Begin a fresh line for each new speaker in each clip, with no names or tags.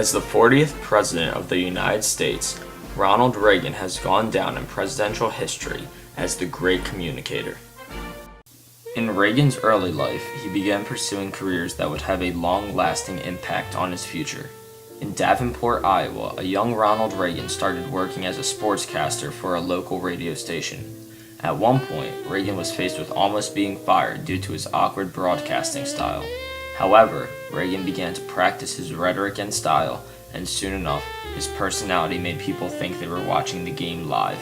As the 40th President of the United States, Ronald Reagan has gone down in presidential history as the great communicator. In Reagan's early life, he began pursuing careers that would have a long-lasting impact on his future. In Davenport, Iowa, a young Ronald Reagan started working as a sportscaster for a local radio station. At one point, Reagan was faced with almost being fired due to his awkward broadcasting style. However, Reagan began to practice his rhetoric and style, and soon enough, his personality made people think they were watching the game live.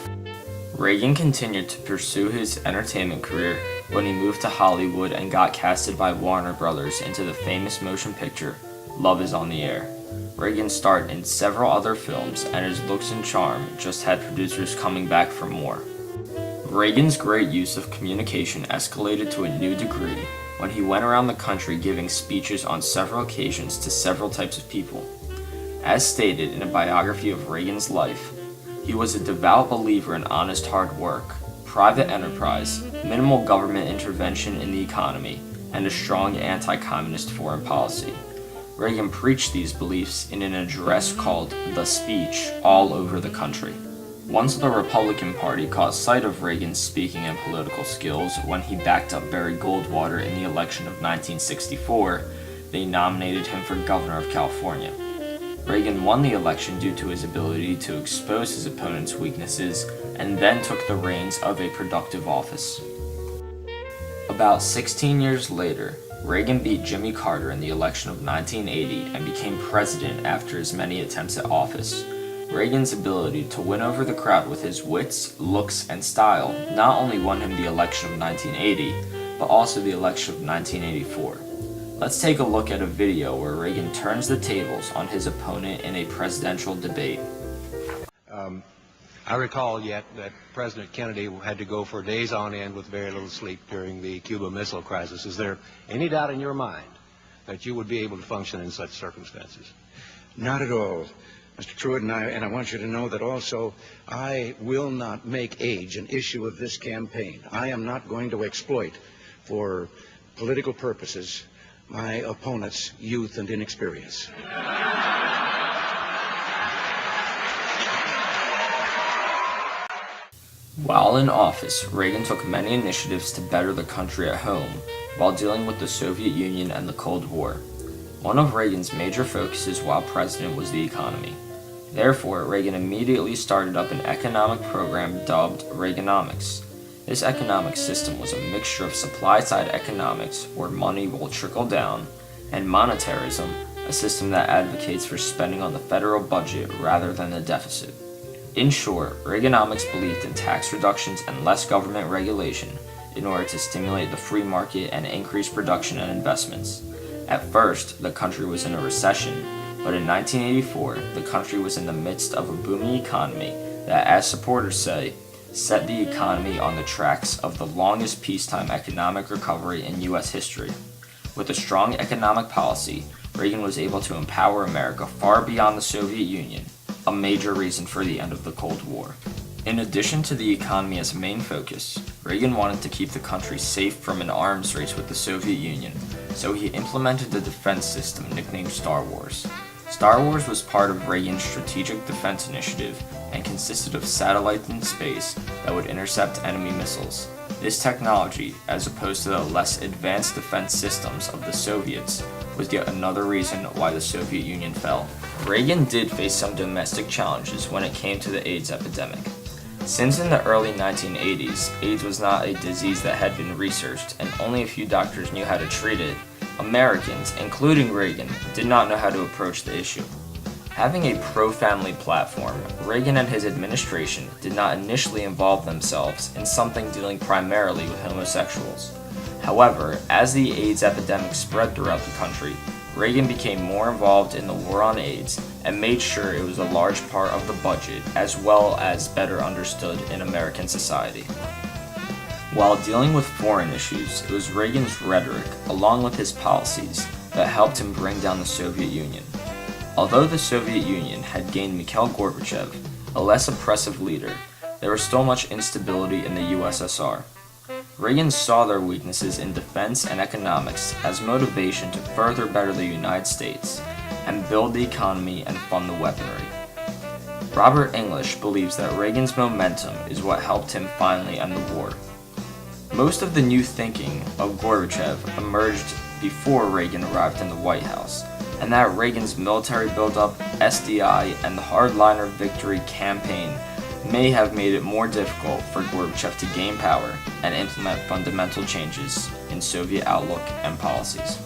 Reagan continued to pursue his entertainment career when he moved to Hollywood and got casted by Warner Brothers into the famous motion picture, Love Is on the Air. Reagan starred in several other films, and his looks and charm just had producers coming back for more. Reagan's great use of communication escalated to a new degree when he went around the country giving speeches on several occasions to several types of people. As stated in a biography of Reagan's life, he was a devout believer in honest hard work, private enterprise, minimal government intervention in the economy, and a strong anti-communist foreign policy. Reagan preached these beliefs in an address called The Speech all over the country. Once the Republican Party caught sight of Reagan's speaking and political skills when he backed up Barry Goldwater in the election of 1964, they nominated him for governor of California. Reagan won the election due to his ability to expose his opponent's weaknesses and then took the reins of a productive office. About 16 years later, Reagan beat Jimmy Carter in the election of 1980 and became president after his many attempts at office. Reagan's ability to win over the crowd with his wits, looks, and style not only won him the election of 1980, but also the election of 1984. Let's take a look at a video where Reagan turns the tables on his opponent in a presidential debate.
I recall yet that President Kennedy had to go for days on end with very little sleep during the Cuba Missile Crisis. Is there any doubt in your mind that you would be able to function in such circumstances?
Not at all, Mr. Truitt, and I want you to know that also I will not make age an issue of this campaign. I am not going to exploit for political purposes my opponent's youth and inexperience.
While in office, Reagan took many initiatives to better the country at home while dealing with the Soviet Union and the Cold War. One of Reagan's major focuses while president was the economy. Therefore, Reagan immediately started up an economic program dubbed Reaganomics. This economic system was a mixture of supply-side economics, where money will trickle down, and monetarism, a system that advocates for spending on the federal budget rather than the deficit. In short, Reaganomics believed in tax reductions and less government regulation in order to stimulate the free market and increase production and investments. At first, the country was in a recession, but in 1984, the country was in the midst of a booming economy that, as supporters say, set the economy on the tracks of the longest peacetime economic recovery in U.S. history. With a strong economic policy, Reagan was able to empower America far beyond the Soviet Union, a major reason for the end of the Cold War. In addition to the economy as a main focus, Reagan wanted to keep the country safe from an arms race with the Soviet Union, so he implemented the defense system nicknamed Star Wars. Star Wars was part of Reagan's Strategic Defense Initiative and consisted of satellites in space that would intercept enemy missiles. This technology, as opposed to the less advanced defense systems of the Soviets, was yet another reason why the Soviet Union fell. Reagan did face some domestic challenges when it came to the AIDS epidemic. Since in the early 1980s, AIDS was not a disease that had been researched and only a few doctors knew how to treat it, Americans, including Reagan, did not know how to approach the issue. Having a pro-family platform, Reagan and his administration did not initially involve themselves in something dealing primarily with homosexuals. However, as the AIDS epidemic spread throughout the country, Reagan became more involved in the war on AIDS and made sure it was a large part of the budget as well as better understood in American society. While dealing with foreign issues, it was Reagan's rhetoric, along with his policies, that helped him bring down the Soviet Union. Although the Soviet Union had gained Mikhail Gorbachev, a less oppressive leader, there was still much instability in the USSR. Reagan saw their weaknesses in defense and economics as motivation to further better the United States, and build the economy and fund the weaponry. Robert English believes that Reagan's momentum is what helped him finally end the war. Most of the new thinking of Gorbachev emerged before Reagan arrived in the White House, and that Reagan's military buildup, SDI, and the hardliner victory campaign may have made it more difficult for Gorbachev to gain power and implement fundamental changes in Soviet outlook and policies.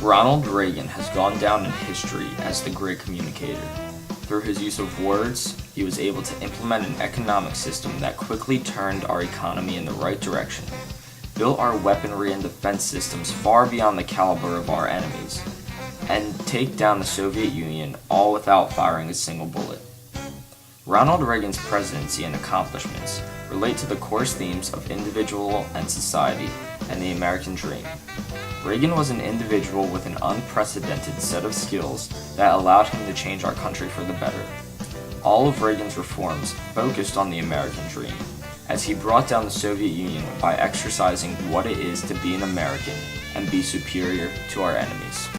Ronald Reagan has gone down in history as the great communicator. Through his use of words, he was able to implement an economic system that quickly turned our economy in the right direction, built our weaponry and defense systems far beyond the caliber of our enemies, and take down the Soviet Union all without firing a single bullet. Ronald Reagan's presidency and accomplishments relate to the core themes of individual and society and the American dream. Reagan was an individual with an unprecedented set of skills that allowed him to change our country for the better. All of Reagan's reforms focused on the American dream, as he brought down the Soviet Union by exercising what it is to be an American and be superior to our enemies.